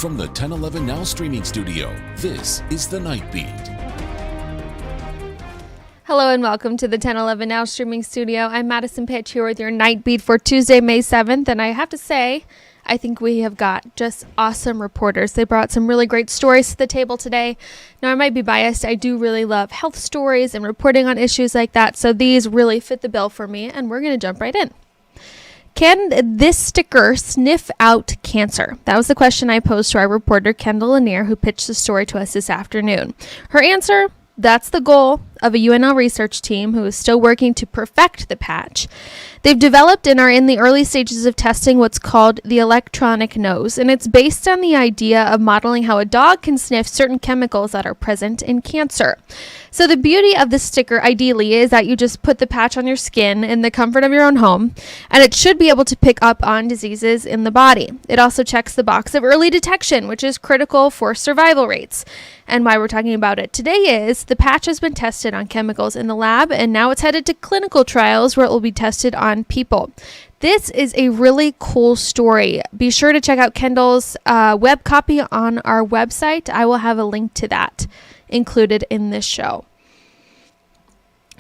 From the 1011 Now streaming studio, this is The Night Beat. Hello and welcome to the 1011 Now streaming studio. I'm Madison Pitsch here with your Night Beat for Tuesday, May 7th. And I have to say, I think we have got just awesome reporters. They brought some really great stories to the table today. Now, I might be biased. I do really love health stories and reporting on issues like that. So these really fit the bill for me, and we're going to jump right in. Can this sticker sniff out cancer? That was the question I posed to our reporter, Kendall Lanier, who pitched the story to us this afternoon. Her answer: that's the goal of a UNL research team who is still working to perfect the patch. They've developed and are in the early stages of testing what's called the electronic nose, and it's based on the idea of modeling how a dog can sniff certain chemicals that are present in cancer. So the beauty of this sticker, ideally, is that you just put the patch on your skin in the comfort of your own home, and it should be able to pick up on diseases in the body. It also checks the box of early detection, which is critical for survival rates. And why we're talking about it today is the patch has been tested on chemicals in the lab, and now it's headed to clinical trials where it will be tested on people. This is a really cool story. Be sure to check out Kendall's web copy on our website. I will have a link to that included in this show.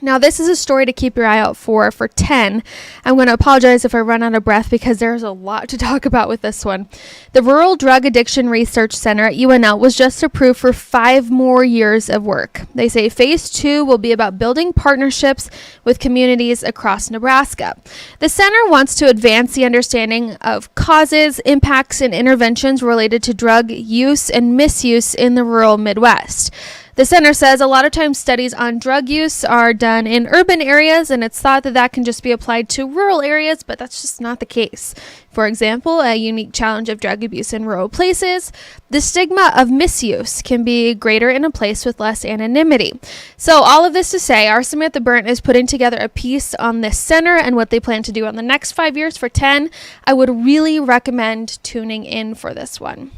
Now, this is a story to keep your eye out for 10. I'm going to apologize if I run out of breath because there's a lot to talk about with this one. The Rural Drug Addiction Research Center at UNL was just approved for 5 more years of work. They say phase 2 will be about building partnerships with communities across Nebraska. The center wants to advance the understanding of causes, impacts, and interventions related to drug use and misuse in the rural Midwest. The center says a lot of times studies on drug use are done in urban areas, and it's thought that that can just be applied to rural areas, but that's just not the case. For example, a unique challenge of drug abuse in rural places, the stigma of misuse can be greater in a place with less anonymity. So all of this to say, our Samantha Burnt is putting together a piece on this center and what they plan to do on the next 5 years for 10. I would really recommend tuning in for this one.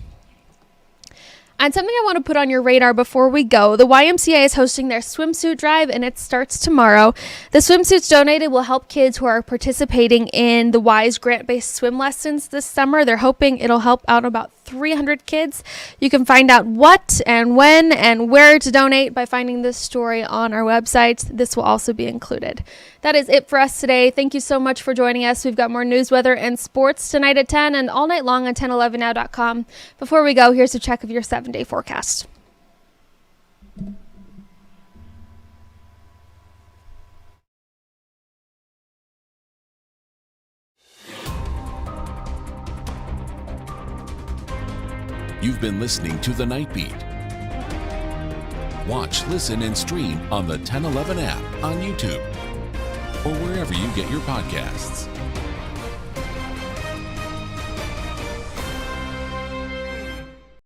And something I want to put on your radar before we go, the YMCA is hosting their swimsuit drive, and it starts tomorrow. The swimsuits donated will help kids who are participating in the WISE grant-based swim lessons this summer. They're hoping it'll help out about 300 kids. You can find out what and when and where to donate by finding this story on our website. This will also be included. That is it for us today. Thank you so much for joining us. We've got more news, weather, and sports tonight at 10 and all night long on 1011now.com. Before we go, here's a check of your 7-day forecast. You've been listening to The Night Beat. Watch, listen, and stream on the 1011 app on YouTube or wherever you get your podcasts.